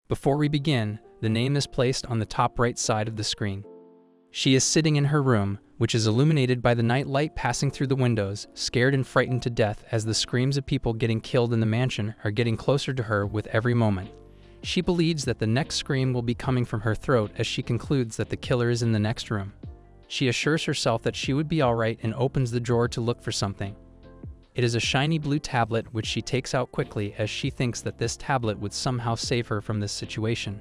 Before we begin, the name is placed on the top right side of the screen. She is sitting in her room, which is illuminated by the night light passing through the windows, scared and frightened to death as the screams of people getting killed in the mansion are getting closer to her with every moment. She believes that the next scream will be coming from her throat as she concludes that the killer is in the next room. She assures herself that she would be alright and opens the drawer to look for something. It is a shiny blue tablet which she takes out quickly as she thinks that this tablet would somehow save her from this situation.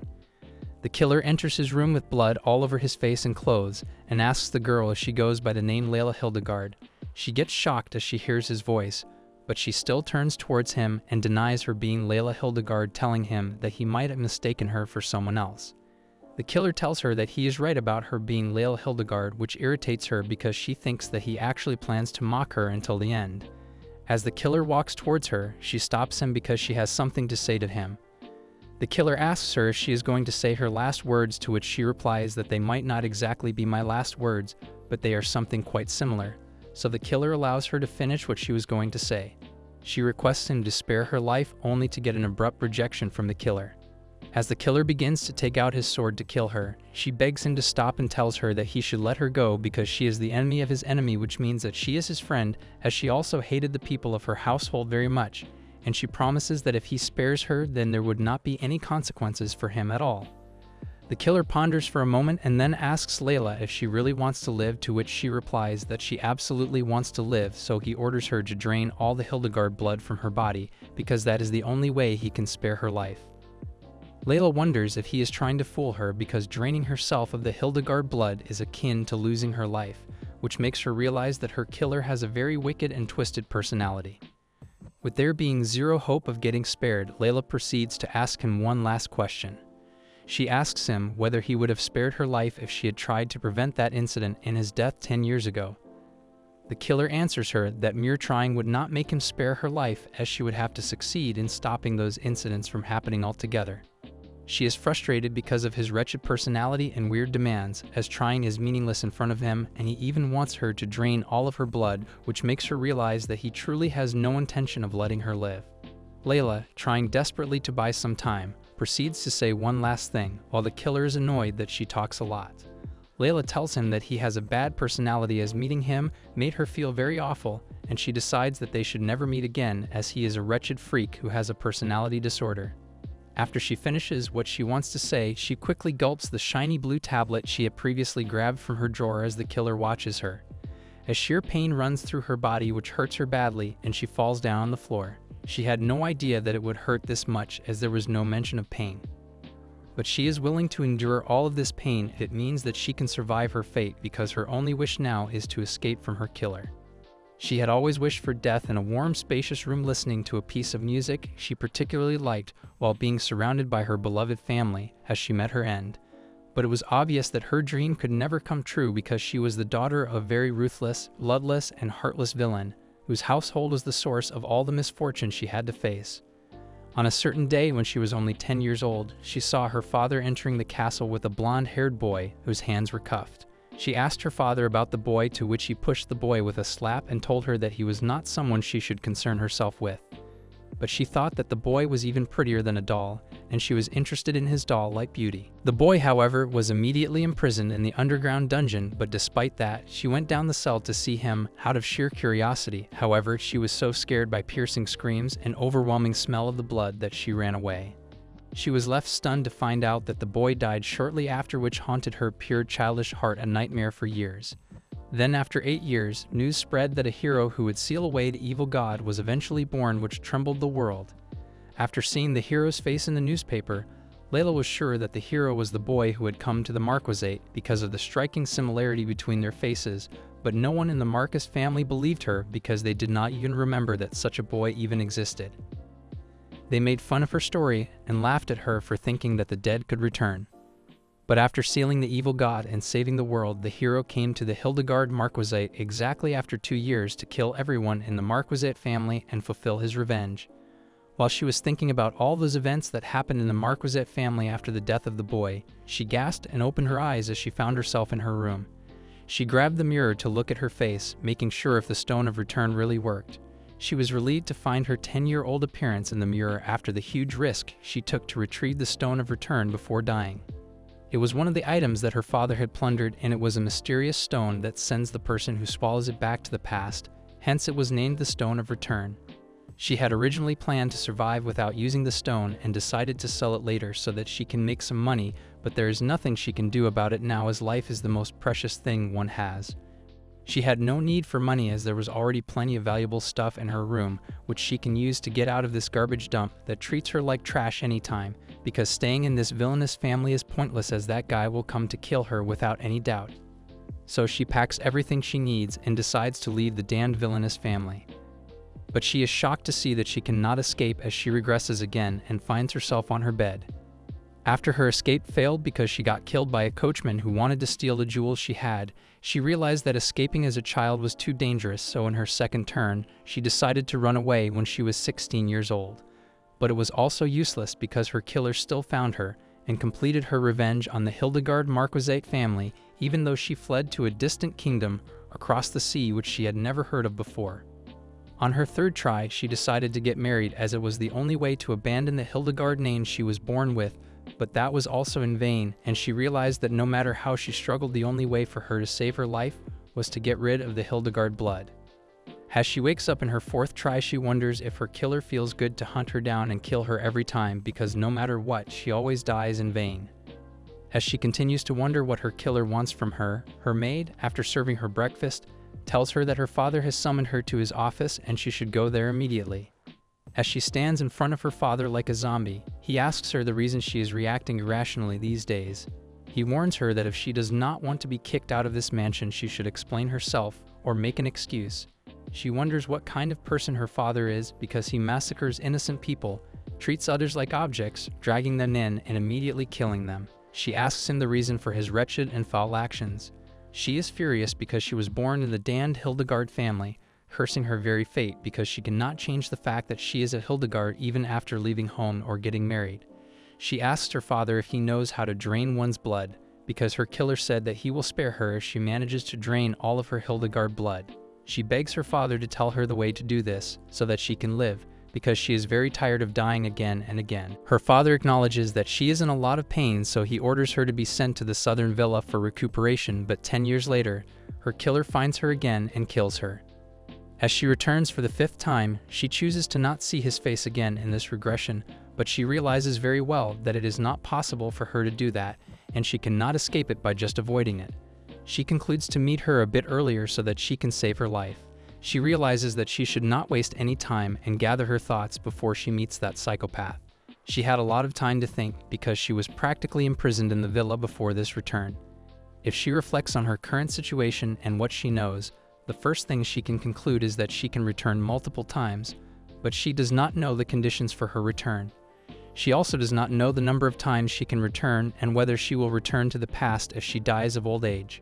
The killer enters his room with blood all over his face and clothes and asks the girl if she goes by the name Layla Hildegard. She gets shocked as she hears his voice, but she still turns towards him and denies her being Layla Hildegard, telling him that he might have mistaken her for someone else. The killer tells her that he is right about her being Layla Hildegard, which irritates her because she thinks that he actually plans to mock her until the end. As the killer walks towards her, she stops him because she has something to say to him. The killer asks her if she is going to say her last words, to which she replies that they might not exactly be my last words, but they are something quite similar. So the killer allows her to finish what she was going to say. She requests him to spare her life, only to get an abrupt rejection from the killer. As the killer begins to take out his sword to kill her, she begs him to stop and tells her that he should let her go because she is the enemy of his enemy, which means that she is his friend, as she also hated the people of her household very much, and she promises that if he spares her, then there would not be any consequences for him at all. The killer ponders for a moment and then asks Layla if she really wants to live, to which she replies that she absolutely wants to live, so he orders her to drain all the Hildegard blood from her body because that is the only way he can spare her life. Layla wonders if he is trying to fool her because draining herself of the Hildegard blood is akin to losing her life, which makes her realize that her killer has a very wicked and twisted personality. With there being zero hope of getting spared, Layla proceeds to ask him one last question. She asks him whether he would have spared her life if she had tried to prevent that incident in his death 10 years ago. The killer answers her that mere trying would not make him spare her life, as she would have to succeed in stopping those incidents from happening altogether. She is frustrated because of his wretched personality and weird demands, as trying is meaningless in front of him, and he even wants her to drain all of her blood, which makes her realize that he truly has no intention of letting her live. Layla, trying desperately to buy some time, proceeds to say one last thing, while the killer is annoyed that she talks a lot. Layla tells him that he has a bad personality, as meeting him made her feel very awful, and she decides that they should never meet again, as he is a wretched freak who has a personality disorder. After she finishes what she wants to say, she quickly gulps the shiny blue tablet she had previously grabbed from her drawer as the killer watches her. As sheer pain runs through her body, which hurts her badly, and she falls down on the floor. She had no idea that it would hurt this much, as there was no mention of pain. But she is willing to endure all of this pain if it means that she can survive her fate, because her only wish now is to escape from her killer. She had always wished for death in a warm, spacious room, listening to a piece of music she particularly liked while being surrounded by her beloved family as she met her end. But it was obvious that her dream could never come true because she was the daughter of a very ruthless, bloodless, and heartless villain, whose household was the source of all the misfortune she had to face. On a certain day when she was only 10 years old, she saw her father entering the castle with a blonde-haired boy whose hands were cuffed. She asked her father about the boy, to which he pushed the boy with a slap and told her that he was not someone she should concern herself with. But she thought that the boy was even prettier than a doll, and she was interested in his doll-like beauty. The boy, however, was immediately imprisoned in the underground dungeon, but despite that, she went down the cell to see him out of sheer curiosity. However, she was so scared by piercing screams and overwhelming smell of the blood that she ran away. She was left stunned to find out that the boy died shortly after, which haunted her pure childish heart a nightmare for years. Then after 8 years, news spread that a hero who would seal away the evil god was eventually born, which trembled the world. After seeing the hero's face in the newspaper, Layla was sure that the hero was the boy who had come to the Marquisate because of the striking similarity between their faces, but no one in the Marcus family believed her because they did not even remember that such a boy even existed. They made fun of her story and laughed at her for thinking that the dead could return. But after sealing the evil god and saving the world, the hero came to the Hildegard Marquisate exactly after 2 years to kill everyone in the Marquisate family and fulfill his revenge. While she was thinking about all those events that happened in the Marquisate family after the death of the boy, she gasped and opened her eyes as she found herself in her room. She grabbed the mirror to look at her face, making sure if the stone of return really worked. She was relieved to find her 10-year-old appearance in the mirror after the huge risk she took to retrieve the Stone of Return before dying. It was one of the items that her father had plundered, and it was a mysterious stone that sends the person who swallows it back to the past, hence it was named the Stone of Return. She had originally planned to survive without using the stone and decided to sell it later so that she can make some money, but there is nothing she can do about it now as life is the most precious thing one has. She had no need for money as there was already plenty of valuable stuff in her room which she can use to get out of this garbage dump that treats her like trash anytime, because staying in this villainous family is pointless as that guy will come to kill her without any doubt. So she packs everything she needs and decides to leave the damned villainous family. But she is shocked to see that she cannot escape as she regresses again and finds herself on her bed. After her escape failed because she got killed by a coachman who wanted to steal the jewels she had, she realized that escaping as a child was too dangerous, so in her second turn, she decided to run away when she was 16 years old. But it was also useless because her killer still found her and completed her revenge on the Hildegard Marquisate family, even though she fled to a distant kingdom across the sea which she had never heard of before. On her third try, she decided to get married as it was the only way to abandon the Hildegard name she was born with, but that was also in vain, and she realized that no matter how she struggled, the only way for her to save her life was to get rid of the Hildegard blood. As she wakes up in her fourth try, she wonders if her killer feels good to hunt her down and kill her every time, because no matter what, she always dies in vain. As she continues to wonder what her killer wants from her, her maid, after serving her breakfast, tells her that her father has summoned her to his office and she should go there immediately. As she stands in front of her father like a zombie, he asks her the reason she is reacting irrationally these days. He warns her that if she does not want to be kicked out of this mansion, she should explain herself or make an excuse. She wonders what kind of person her father is because he massacres innocent people, treats others like objects, dragging them in and immediately killing them. She asks him the reason for his wretched and foul actions. She is furious because she was born in the damned Hildegard family, cursing her very fate because she cannot change the fact that she is a Hildegard even after leaving home or getting married. She asks her father if he knows how to drain one's blood, because her killer said that he will spare her if she manages to drain all of her Hildegard blood. She begs her father to tell her the way to do this, so that she can live, because she is very tired of dying again and again. Her father acknowledges that she is in a lot of pain, so he orders her to be sent to the southern villa for recuperation, but 10 years later, her killer finds her again and kills her. As she returns for the 5th time, she chooses to not see his face again in this regression, but she realizes very well that it is not possible for her to do that, and she cannot escape it by just avoiding it. She concludes to meet her a bit earlier so that she can save her life. She realizes that she should not waste any time and gather her thoughts before she meets that psychopath. She had a lot of time to think because she was practically imprisoned in the villa before this return. If she reflects on her current situation and what she knows, the first thing she can conclude is that she can return multiple times, but she does not know the conditions for her return. She also does not know the number of times she can return and whether she will return to the past if she dies of old age.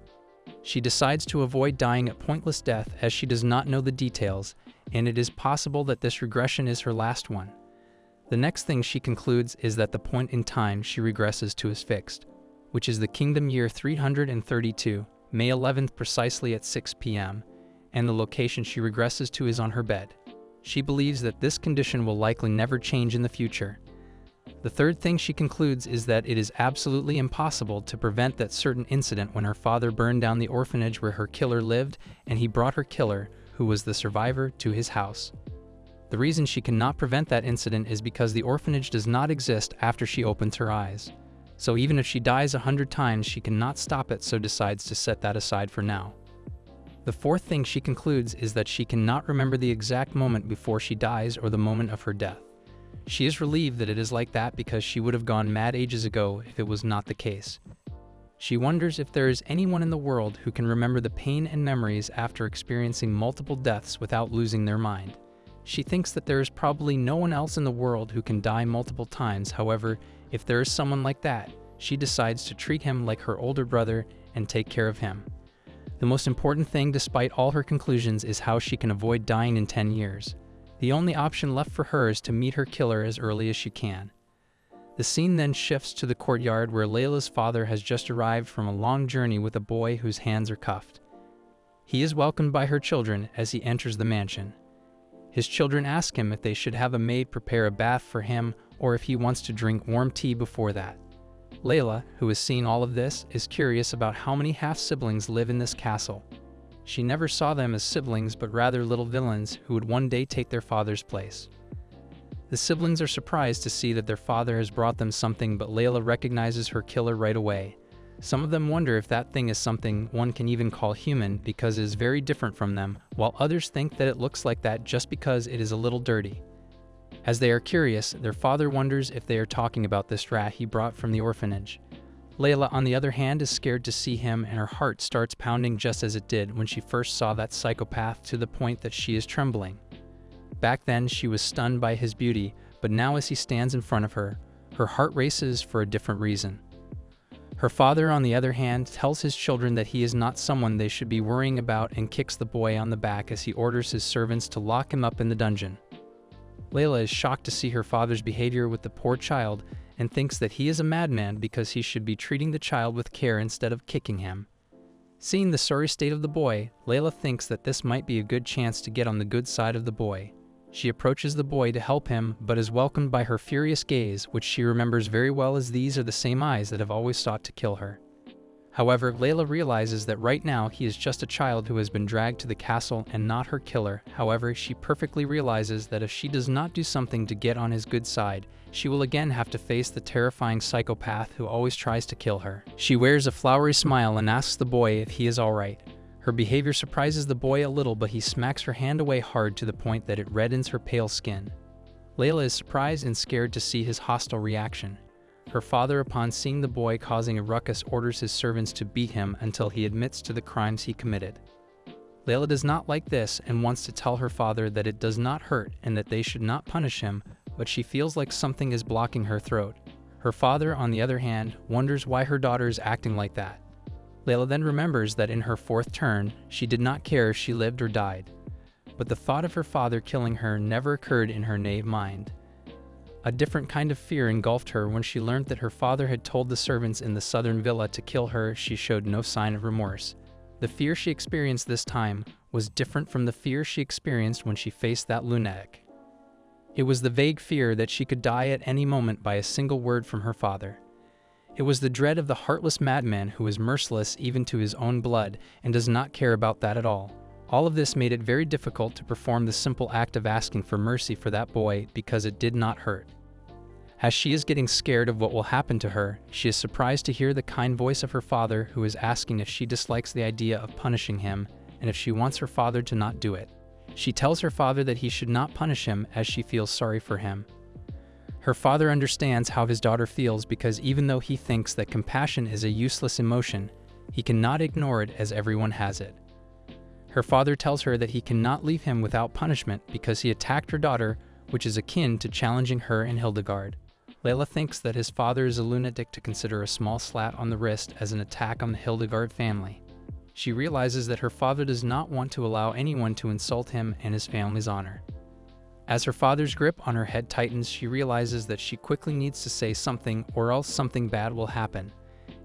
She decides to avoid dying a pointless death as she does not know the details, and it is possible that this regression is her last one. The next thing she concludes is that the point in time she regresses to is fixed, which is the kingdom year 332, May 11th precisely at 6 p.m., and the location she regresses to is on her bed. She believes that this condition will likely never change in the future. The third thing she concludes is that it is absolutely impossible to prevent that certain incident when her father burned down the orphanage where her killer lived, and he brought her killer, who was the survivor, to his house. The reason she cannot prevent that incident is because the orphanage does not exist after she opens her eyes. So even if she dies 100 times, she cannot stop it, so decides to set that aside for now. The fourth thing she concludes is that she cannot remember the exact moment before she dies or the moment of her death. She is relieved that it is like that because she would have gone mad ages ago if it was not the case. She wonders if there is anyone in the world who can remember the pain and memories after experiencing multiple deaths without losing their mind. She thinks that there is probably no one else in the world who can die multiple times. However, if there is someone like that, she decides to treat him like her older brother and take care of him. The most important thing, despite all her conclusions, is how she can avoid dying in 10 years. The only option left for her is to meet her killer as early as she can. The scene then shifts to the courtyard where Layla's father has just arrived from a long journey with a boy whose hands are cuffed. He is welcomed by her children as he enters the mansion. His children ask him if they should have a maid prepare a bath for him or if he wants to drink warm tea before that. Layla, who has seen all of this, is curious about how many half-siblings live in this castle. She never saw them as siblings but rather little villains who would one day take their father's place. The siblings are surprised to see that their father has brought them something, but Layla recognizes her killer right away. Some of them wonder if that thing is something one can even call human because it is very different from them, while others think that it looks like that just because it is a little dirty. As they are curious, their father wonders if they are talking about this rat he brought from the orphanage. Layla, on the other hand, is scared to see him, and her heart starts pounding just as it did when she first saw that psychopath, to the point that she is trembling. Back then, she was stunned by his beauty, but now as he stands in front of her, her heart races for a different reason. Her father, on the other hand, tells his children that he is not someone they should be worrying about and kicks the boy on the back as he orders his servants to lock him up in the dungeon. Layla is shocked to see her father's behavior with the poor child and thinks that he is a madman because he should be treating the child with care instead of kicking him. Seeing the sorry state of the boy, Layla thinks that this might be a good chance to get on the good side of the boy. She approaches the boy to help him, but is welcomed by her furious gaze, which she remembers very well as these are the same eyes that have always sought to kill her. However, Layla realizes that right now he is just a child who has been dragged to the castle and not her killer. However, she perfectly realizes that if she does not do something to get on his good side, she will again have to face the terrifying psychopath who always tries to kill her. She wears a flowery smile and asks the boy if he is alright. Her behavior surprises the boy a little, but he smacks her hand away hard to the point that it reddens her pale skin. Layla is surprised and scared to see his hostile reaction. Her father, upon seeing the boy causing a ruckus, orders his servants to beat him until he admits to the crimes he committed. Layla does not like this and wants to tell her father that it does not hurt and that they should not punish him, but she feels like something is blocking her throat. Her father, on the other hand, wonders why her daughter is acting like that. Layla then remembers that in her fourth turn, she did not care if she lived or died. But the thought of her father killing her never occurred in her naive mind. A different kind of fear engulfed her when she learned that her father had told the servants in the southern villa to kill her. She showed no sign of remorse. The fear she experienced this time was different from the fear she experienced when she faced that lunatic. It was the vague fear that she could die at any moment by a single word from her father. It was the dread of the heartless madman who is merciless even to his own blood and does not care about that at all. All of this made it very difficult to perform the simple act of asking for mercy for that boy because it did not hurt. As she is getting scared of what will happen to her, she is surprised to hear the kind voice of her father, who is asking if she dislikes the idea of punishing him and if she wants her father to not do it. She tells her father that he should not punish him as she feels sorry for him. Her father understands how his daughter feels because even though he thinks that compassion is a useless emotion, he cannot ignore it as everyone has it. Her father tells her that he cannot leave him without punishment because he attacked her daughter, which is akin to challenging her and Hildegard. Layla thinks that his father is a lunatic to consider a small slap on the wrist as an attack on the Hildegard family. She realizes that her father does not want to allow anyone to insult him and his family's honor. As her father's grip on her head tightens, she realizes that she quickly needs to say something or else something bad will happen.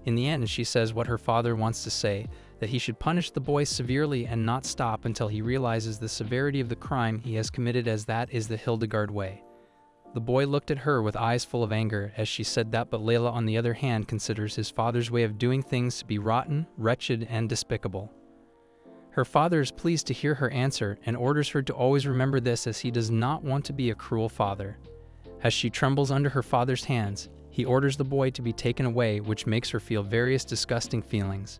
In the end, she says what her father wants to say, that he should punish the boy severely and not stop until he realizes the severity of the crime he has committed, as that is the Hildegard way. The boy looked at her with eyes full of anger as she said that, but Layla, on the other hand, considers his father's way of doing things to be rotten, wretched, and despicable. Her father is pleased to hear her answer and orders her to always remember this, as he does not want to be a cruel father. As she trembles under her father's hands, he orders the boy to be taken away, which makes her feel various disgusting feelings.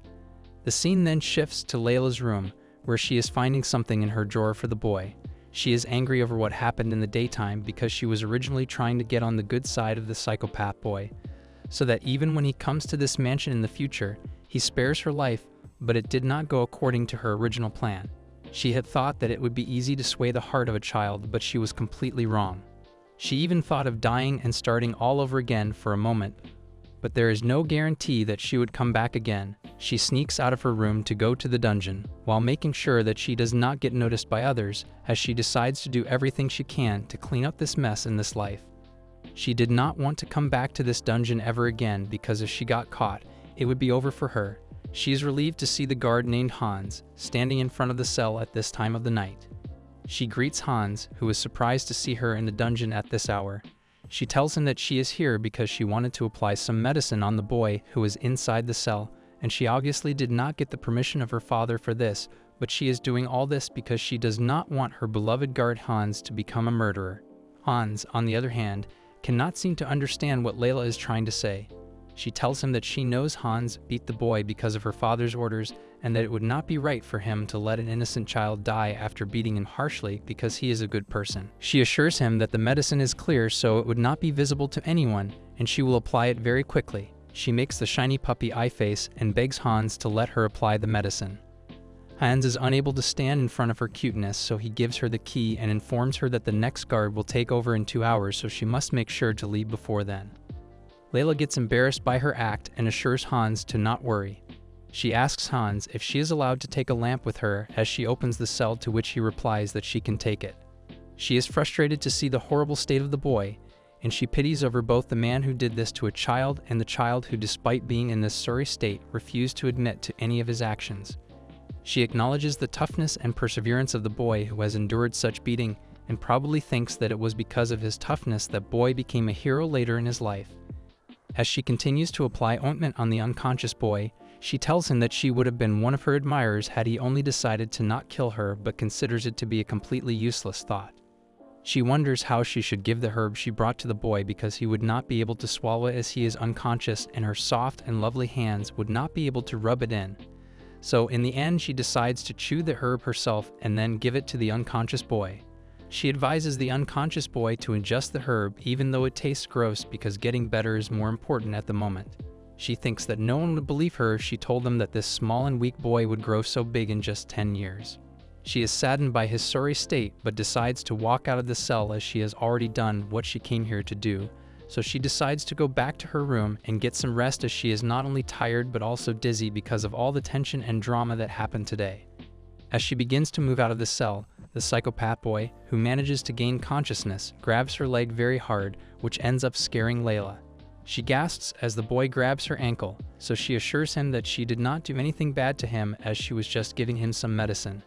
The scene then shifts to Layla's room, where she is finding something in her drawer for the boy. She is angry over what happened in the daytime because she was originally trying to get on the good side of the psychopath boy, so that even when he comes to this mansion in the future, he spares her life, but it did not go according to her original plan. She had thought that it would be easy to sway the heart of a child, but she was completely wrong. She even thought of dying and starting all over again for a moment, but there is no guarantee that she would come back again. She sneaks out of her room to go to the dungeon, while making sure that she does not get noticed by others, as she decides to do everything she can to clean up this mess in this life. She did not want to come back to this dungeon ever again, because if she got caught, it would be over for her. She is relieved to see the guard named Hans standing in front of the cell at this time of the night. She greets Hans, who is surprised to see her in the dungeon at this hour. She tells him that she is here because she wanted to apply some medicine on the boy who is inside the cell, and she obviously did not get the permission of her father for this, but she is doing all this because she does not want her beloved guard Hans to become a murderer. Hans, on the other hand, cannot seem to understand what Layla is trying to say. She tells him that she knows Hans beat the boy because of her father's orders and that it would not be right for him to let an innocent child die after beating him harshly because he is a good person. She assures him that the medicine is clear so it would not be visible to anyone and she will apply it very quickly. She makes the shiny puppy eye face and begs Hans to let her apply the medicine. Hans is unable to stand in front of her cuteness, so he gives her the key and informs her that the next guard will take over in 2 hours, so she must make sure to leave before then. Layla gets embarrassed by her act and assures Hans to not worry. She asks Hans if she is allowed to take a lamp with her as she opens the cell, to which he replies that she can take it. She is frustrated to see the horrible state of the boy, and she pities over both the man who did this to a child and the child who, despite being in this sorry state, refused to admit to any of his actions. She acknowledges the toughness and perseverance of the boy who has endured such beating and probably thinks that it was because of his toughness that boy became a hero later in his life. As she continues to apply ointment on the unconscious boy, she tells him that she would have been one of her admirers had he only decided to not kill her, but considers it to be a completely useless thought. She wonders how she should give the herb she brought to the boy because he would not be able to swallow it as he is unconscious and her soft and lovely hands would not be able to rub it in. So in the end she decides to chew the herb herself and then give it to the unconscious boy. She advises the unconscious boy to ingest the herb even though it tastes gross because getting better is more important at the moment. She thinks that no one would believe her if she told them that this small and weak boy would grow so big in just 10 years. She is saddened by his sorry state but decides to walk out of the cell as she has already done what she came here to do, so she decides to go back to her room and get some rest as she is not only tired but also dizzy because of all the tension and drama that happened today. As she begins to move out of the cell, the psychopath boy, who manages to gain consciousness, grabs her leg very hard, which ends up scaring Layla. She gasps as the boy grabs her ankle, so she assures him that she did not do anything bad to him as she was just giving him some medicine.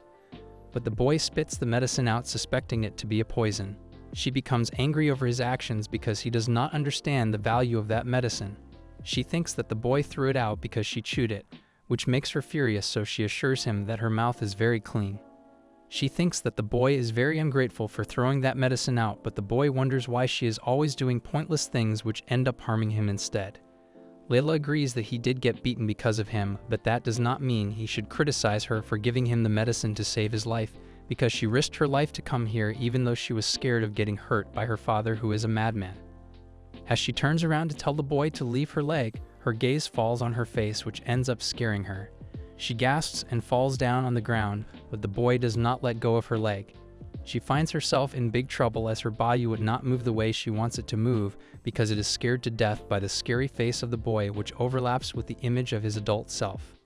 But the boy spits the medicine out, suspecting it to be a poison. She becomes angry over his actions because he does not understand the value of that medicine. She thinks that the boy threw it out because she chewed it, which makes her furious, so she assures him that her mouth is very clean. She thinks that the boy is very ungrateful for throwing that medicine out, but the boy wonders why she is always doing pointless things which end up harming him instead. Layla agrees that he did get beaten because of him, but that does not mean he should criticize her for giving him the medicine to save his life, because she risked her life to come here even though she was scared of getting hurt by her father, who is a madman. As she turns around to tell the boy to leave her leg, her gaze falls on her face, which ends up scaring her. She gasps and falls down on the ground, but the boy does not let go of her leg. She finds herself in big trouble as her body would not move the way she wants it to move because it is scared to death by the scary face of the boy, which overlaps with the image of his adult self.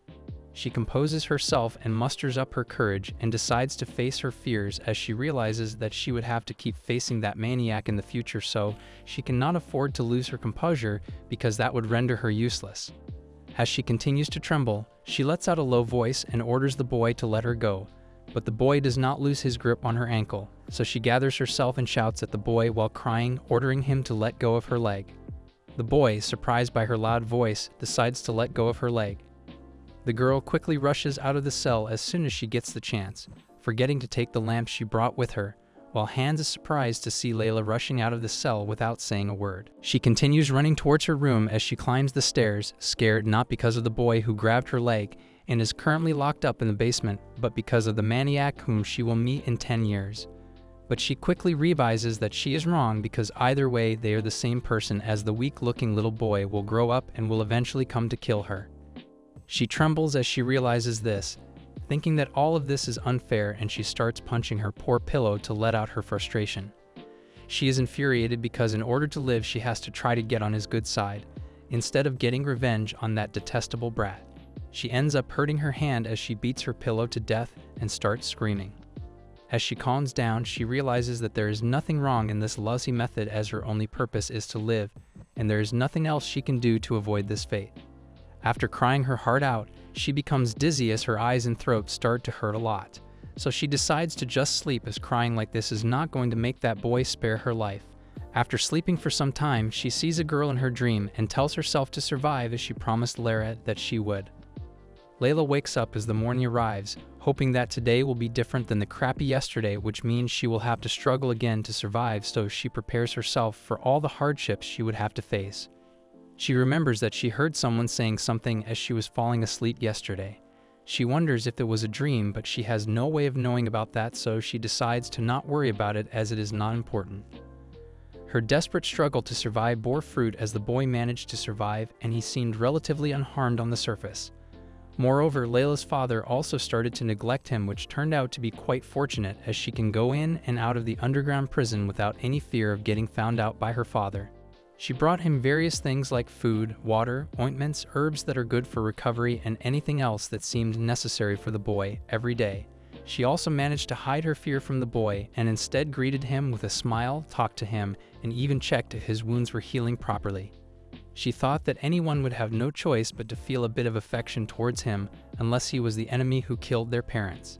She composes herself and musters up her courage and decides to face her fears as she realizes that she would have to keep facing that maniac in the future, so she cannot afford to lose her composure because that would render her useless. As she continues to tremble, she lets out a low voice and orders the boy to let her go, but the boy does not lose his grip on her ankle, so she gathers herself and shouts at the boy while crying, ordering him to let go of her leg. The boy, surprised by her loud voice, decides to let go of her leg. The girl quickly rushes out of the cell as soon as she gets the chance, forgetting to take the lamp she brought with her, while Hans is surprised to see Layla rushing out of the cell without saying a word. She continues running towards her room as she climbs the stairs, scared not because of the boy who grabbed her leg and is currently locked up in the basement, but because of the maniac whom she will meet in 10 years. But she quickly realizes that she is wrong because either way they are the same person, as the weak-looking little boy will grow up and will eventually come to kill her. She trembles as she realizes this, thinking that all of this is unfair, and she starts punching her poor pillow to let out her frustration. She is infuriated because in order to live she has to try to get on his good side, instead of getting revenge on that detestable brat. She ends up hurting her hand as she beats her pillow to death and starts screaming. As she calms down, she realizes that there is nothing wrong in this lousy method, as her only purpose is to live, and there is nothing else she can do to avoid this fate. After crying her heart out, she becomes dizzy as her eyes and throat start to hurt a lot. So she decides to just sleep, as crying like this is not going to make that boy spare her life. After sleeping for some time, she sees a girl in her dream and tells herself to survive as she promised Lara that she would. Layla wakes up as the morning arrives, hoping that today will be different than the crappy yesterday, which means she will have to struggle again to survive, so she prepares herself for all the hardships she would have to face. She remembers that she heard someone saying something as she was falling asleep yesterday. She wonders if it was a dream, but she has no way of knowing about that, so she decides to not worry about it as it is not important. Her desperate struggle to survive bore fruit as the boy managed to survive, and he seemed relatively unharmed on the surface. Moreover, Layla's father also started to neglect him, which turned out to be quite fortunate, as she can go in and out of the underground prison without any fear of getting found out by her father. She brought him various things like food, water, ointments, herbs that are good for recovery, and anything else that seemed necessary for the boy every day. She also managed to hide her fear from the boy and instead greeted him with a smile, talked to him, and even checked if his wounds were healing properly. She thought that anyone would have no choice but to feel a bit of affection towards him unless he was the enemy who killed their parents.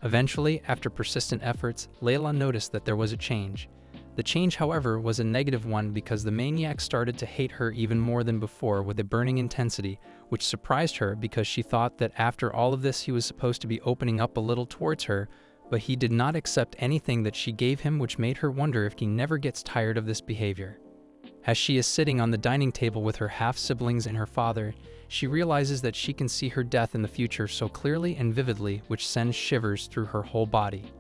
Eventually, after persistent efforts, Layla noticed that there was a change. The change, however, was a negative one because the maniac started to hate her even more than before with a burning intensity, which surprised her because she thought that after all of this he was supposed to be opening up a little towards her, but he did not accept anything that she gave him, which made her wonder if he never gets tired of this behavior. As she is sitting on the dining table with her half-siblings and her father, she realizes that she can see her death in the future so clearly and vividly, which sends shivers through her whole body.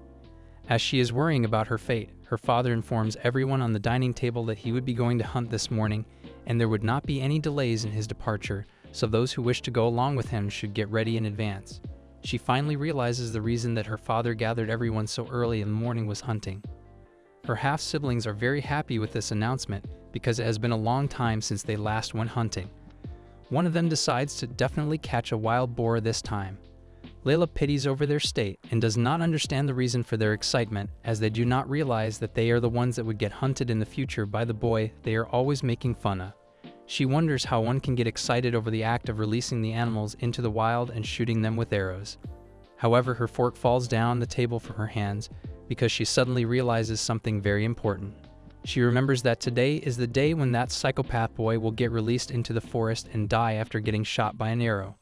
As she is worrying about her fate, her father informs everyone on the dining table that he would be going to hunt this morning, and there would not be any delays in his departure, so those who wish to go along with him should get ready in advance. She finally realizes the reason that her father gathered everyone so early in the morning was hunting. Her half-siblings are very happy with this announcement because it has been a long time since they last went hunting. One of them decides to definitely catch a wild boar this time. Layla pities over their state and does not understand the reason for their excitement, as they do not realize that they are the ones that would get hunted in the future by the boy they are always making fun of. She wonders how one can get excited over the act of releasing the animals into the wild and shooting them with arrows. However, her fork falls down the table from her hands because she suddenly realizes something very important. She remembers that today is the day when that psychopath boy will get released into the forest and die after getting shot by an arrow.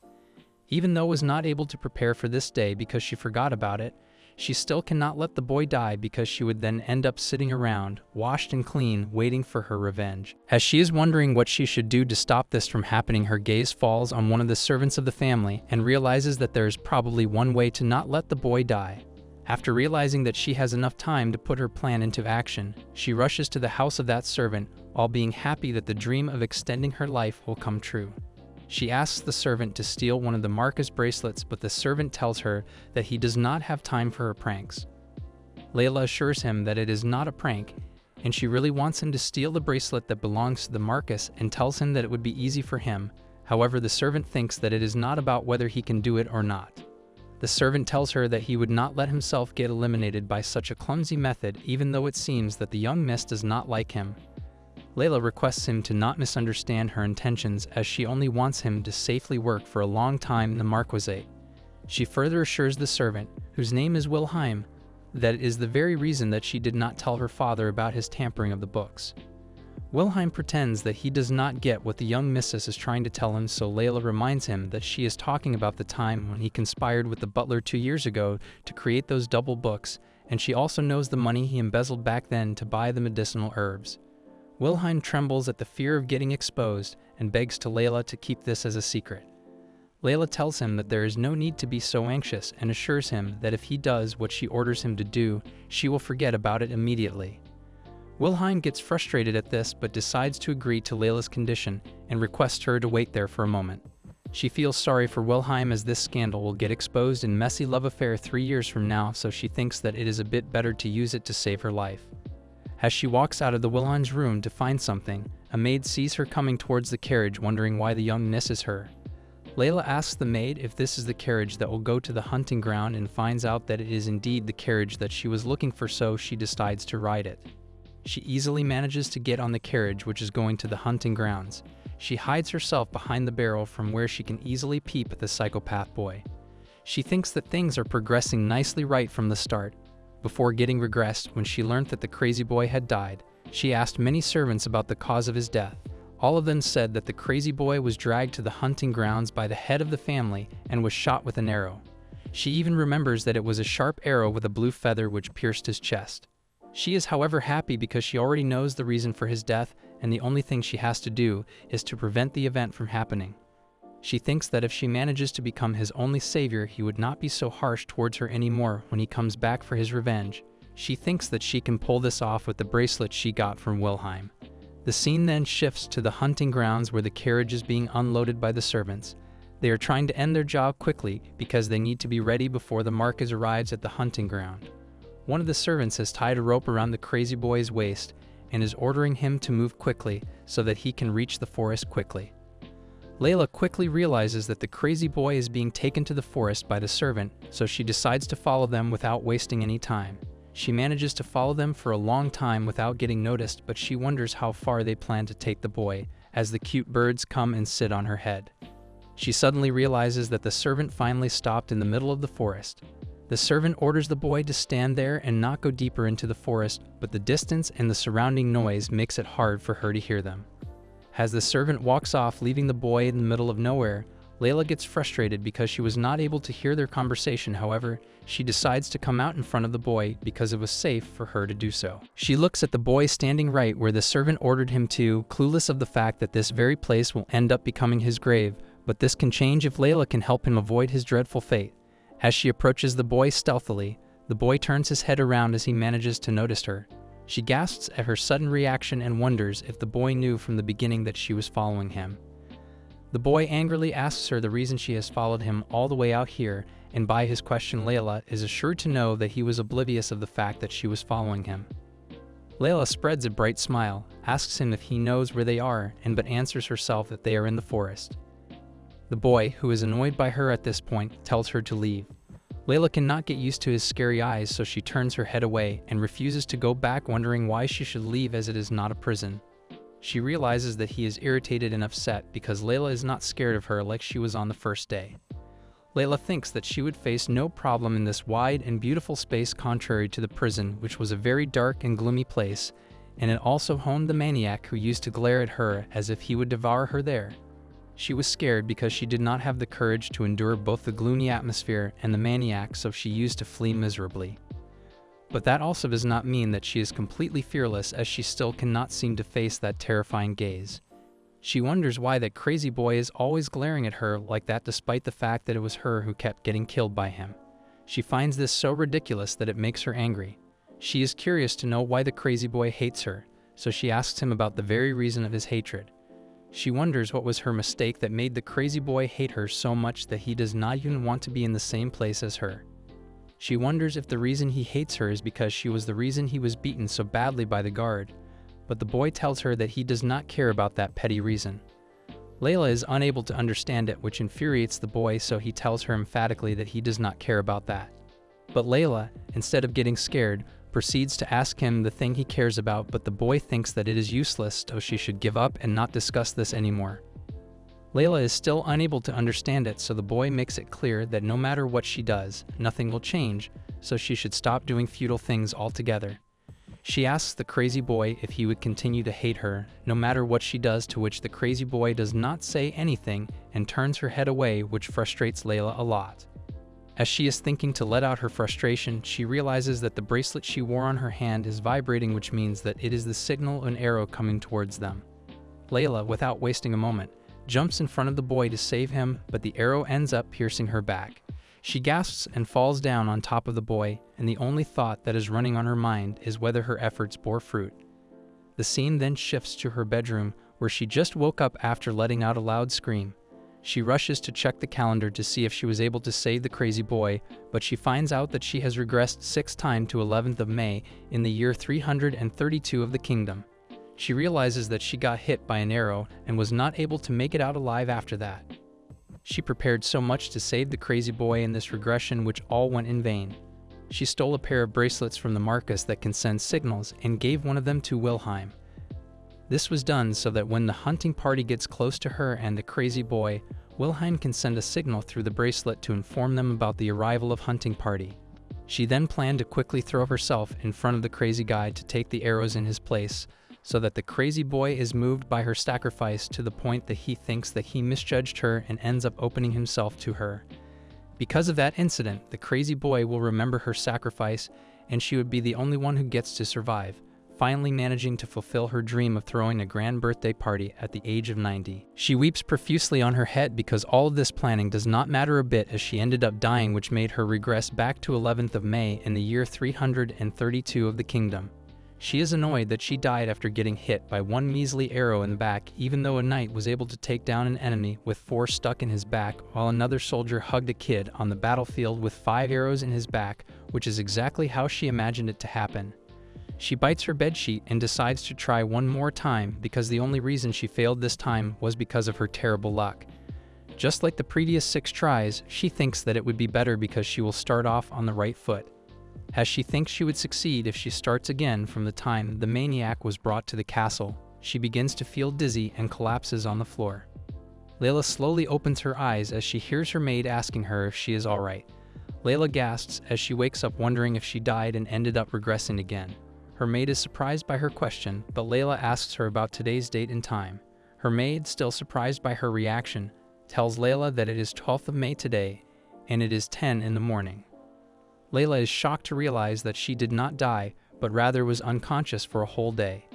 Even though was not able to prepare for this day because she forgot about it, she still cannot let the boy die because she would then end up sitting around, washed and clean, waiting for her revenge. As she is wondering what she should do to stop this from happening, her gaze falls on one of the servants of the family and realizes that there is probably one way to not let the boy die. After realizing that she has enough time to put her plan into action, she rushes to the house of that servant, while being happy that the dream of extending her life will come true. She asks the servant to steal one of the Marcus bracelets, but the servant tells her that he does not have time for her pranks. Layla assures him that it is not a prank, and she really wants him to steal the bracelet that belongs to the Marcus and tells him that it would be easy for him. However, the servant thinks that it is not about whether he can do it or not. The servant tells her that he would not let himself get eliminated by such a clumsy method, even though it seems that the young miss does not like him. Layla requests him to not misunderstand her intentions, as she only wants him to safely work for a long time in the Marquisate. She further assures the servant, whose name is Wilhelm, that it is the very reason that she did not tell her father about his tampering of the books. Wilhelm pretends that he does not get what the young missus is trying to tell him, so Layla reminds him that she is talking about the time when he conspired with the butler 2 years ago to create those double books, and she also knows the money he embezzled back then to buy the medicinal herbs. Wilhelm trembles at the fear of getting exposed and begs to Layla to keep this as a secret. Layla tells him that there is no need to be so anxious and assures him that if he does what she orders him to do, she will forget about it immediately. Wilhelm gets frustrated at this but decides to agree to Layla's condition and requests her to wait there for a moment. She feels sorry for Wilhelm, as this scandal will get exposed in messy love affair 3 years from now, so she thinks that it is a bit better to use it to save her life. As she walks out of the Wilhelm's room to find something, a maid sees her coming towards the carriage, wondering why the young miss is her. Layla asks the maid if this is the carriage that will go to the hunting ground and finds out that it is indeed the carriage that she was looking for, so she decides to ride it. She easily manages to get on the carriage which is going to the hunting grounds. She hides herself behind the barrel from where she can easily peep at the psychopath boy. She thinks that things are progressing nicely right from the start, before getting regressed when she learned that the crazy boy had died. She asked many servants about the cause of his death. All of them said that the crazy boy was dragged to the hunting grounds by the head of the family and was shot with an arrow. She even remembers that it was a sharp arrow with a blue feather which pierced his chest. She is, however, happy because she already knows the reason for his death, and the only thing she has to do is to prevent the event from happening. She thinks that if she manages to become his only savior, he would not be so harsh towards her anymore when he comes back for his revenge. She thinks that she can pull this off with the bracelet she got from Wilhelm. The scene then shifts to the hunting grounds where the carriage is being unloaded by the servants. They are trying to end their job quickly because they need to be ready before the Marquis arrives at the hunting ground. One of the servants has tied a rope around the crazy boy's waist and is ordering him to move quickly so that he can reach the forest quickly. Layla quickly realizes that the crazy boy is being taken to the forest by the servant, so she decides to follow them without wasting any time. She manages to follow them for a long time without getting noticed, but she wonders how far they plan to take the boy, as the cute birds come and sit on her head. She suddenly realizes that the servant finally stopped in the middle of the forest. The servant orders the boy to stand there and not go deeper into the forest, but the distance and the surrounding noise makes it hard for her to hear them. As the servant walks off, leaving the boy in the middle of nowhere, Layla gets frustrated because she was not able to hear their conversation. However, she decides to come out in front of the boy because it was safe for her to do so. She looks at the boy standing right where the servant ordered him to, clueless of the fact that this very place will end up becoming his grave, but this can change if Layla can help him avoid his dreadful fate. As she approaches the boy stealthily, the boy turns his head around as he manages to notice her. She gasps at her sudden reaction and wonders if the boy knew from the beginning that she was following him. The boy angrily asks her the reason she has followed him all the way out here, and by his question Layla is assured to know that he was oblivious of the fact that she was following him. Layla spreads a bright smile, asks him if he knows where they are, but answers herself that they are in the forest. The boy, who is annoyed by her at this point, tells her to leave. Layla cannot get used to his scary eyes, so she turns her head away and refuses to go back, wondering why she should leave as it is not a prison. She realizes that he is irritated and upset because Layla is not scared of her like she was on the first day. Layla thinks that she would face no problem in this wide and beautiful space, contrary to the prison, which was a very dark and gloomy place, and it also homed the maniac who used to glare at her as if he would devour her there. She was scared because she did not have the courage to endure both the gloomy atmosphere and the maniac, so she used to flee miserably. But that also does not mean that she is completely fearless, as she still cannot seem to face that terrifying gaze. She wonders why that crazy boy is always glaring at her like that, despite the fact that it was her who kept getting killed by him. She finds this so ridiculous that it makes her angry. She is curious to know why the crazy boy hates her, so she asks him about the very reason of his hatred. She wonders what was her mistake that made the crazy boy hate her so much that he does not even want to be in the same place as her. She wonders if the reason he hates her is because she was the reason he was beaten so badly by the guard, but the boy tells her that he does not care about that petty reason. Layla is unable to understand it, which infuriates the boy, so he tells her emphatically that he does not care about that. But Layla, instead of getting scared, proceeds to ask him the thing he cares about, but the boy thinks that it is useless, so she should give up and not discuss this anymore. Layla is still unable to understand it, so the boy makes it clear that no matter what she does, nothing will change, so she should stop doing futile things altogether. She asks the crazy boy if he would continue to hate her, no matter what she does, to which the crazy boy does not say anything and turns her head away, which frustrates Layla a lot. As she is thinking to let out her frustration, she realizes that the bracelet she wore on her hand is vibrating, which means that it is the signal of an arrow coming towards them. Layla, without wasting a moment, jumps in front of the boy to save him, but the arrow ends up piercing her back. She gasps and falls down on top of the boy, and the only thought that is running on her mind is whether her efforts bore fruit. The scene then shifts to her bedroom, where she just woke up after letting out a loud scream. She rushes to check the calendar to see if she was able to save the crazy boy, but she finds out that she has regressed 6 times to 11th of May in the year 332 of the kingdom. She realizes that she got hit by an arrow and was not able to make it out alive after that. She prepared so much to save the crazy boy in this regression, which all went in vain. She stole a pair of bracelets from the Marquis that can send signals and gave one of them to Wilhelm. This was done so that when the hunting party gets close to her and the crazy boy, Wilhelm can send a signal through the bracelet to inform them about the arrival of hunting party. She then planned to quickly throw herself in front of the crazy guy to take the arrows in his place, so that the crazy boy is moved by her sacrifice to the point that he thinks that he misjudged her and ends up opening himself to her. Because of that incident, the crazy boy will remember her sacrifice, and she would be the only one who gets to survive, finally managing to fulfill her dream of throwing a grand birthday party at the age of 90. She weeps profusely on her head because all of this planning does not matter a bit, as she ended up dying, which made her regress back to 11th of May in the year 332 of the kingdom. She is annoyed that she died after getting hit by one measly arrow in the back, even though a knight was able to take down an enemy with 4 stuck in his back, while another soldier hugged a kid on the battlefield with 5 arrows in his back, which is exactly how she imagined it to happen. She bites her bedsheet and decides to try one more time, because the only reason she failed this time was because of her terrible luck. Just like the previous 6 tries, she thinks that it would be better because she will start off on the right foot, as she thinks she would succeed if she starts again from the time the maniac was brought to the castle. She begins to feel dizzy and collapses on the floor. Layla slowly opens her eyes as she hears her maid asking her if she is alright. Layla gasps as she wakes up, wondering if she died and ended up regressing again. Her maid is surprised by her question, but Layla asks her about today's date and time. Her maid, still surprised by her reaction, tells Layla that it is 12th of May today, and it is 10 in the morning. Layla is shocked to realize that she did not die, but rather was unconscious for a whole day.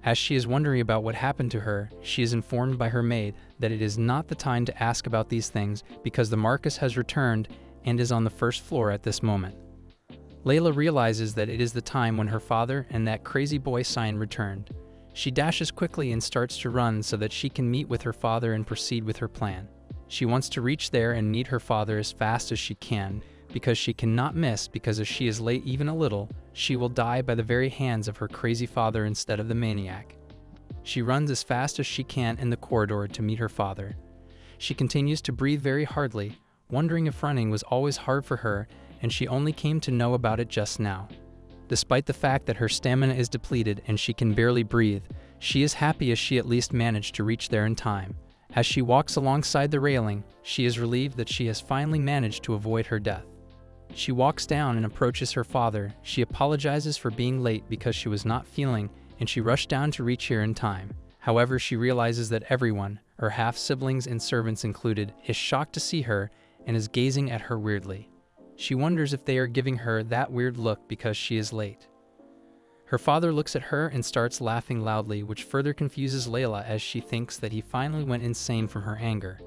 As she is wondering about what happened to her, she is informed by her maid that it is not the time to ask about these things because the Marcus has returned and is on the first floor at this moment. Layla realizes that it is the time when her father and that crazy boy Cyan returned. She dashes quickly and starts to run so that she can meet with her father and proceed with her plan. She wants to reach there and meet her father as fast as she can, because she cannot miss, because if she is late even a little, she will die by the very hands of her crazy father instead of the maniac. She runs as fast as she can in the corridor to meet her father. She continues to breathe very hardly, wondering if running was always hard for her, and she only came to know about it just now. Despite the fact that her stamina is depleted and she can barely breathe, she is happy as she at least managed to reach there in time. As she walks alongside the railing, she is relieved that she has finally managed to avoid her death. She walks down and approaches her father. She apologizes for being late because she was not feeling, and she rushed down to reach here in time. However, she realizes that everyone, her half-siblings and servants included, is shocked to see her and is gazing at her weirdly. She wonders if they are giving her that weird look because she is late. Her father looks at her and starts laughing loudly, which further confuses Layla as she thinks that he finally went insane from her anger.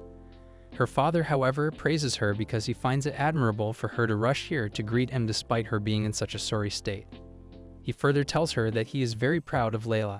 Her father, however, praises her because he finds it admirable for her to rush here to greet him despite her being in such a sorry state. He further tells her that he is very proud of Layla.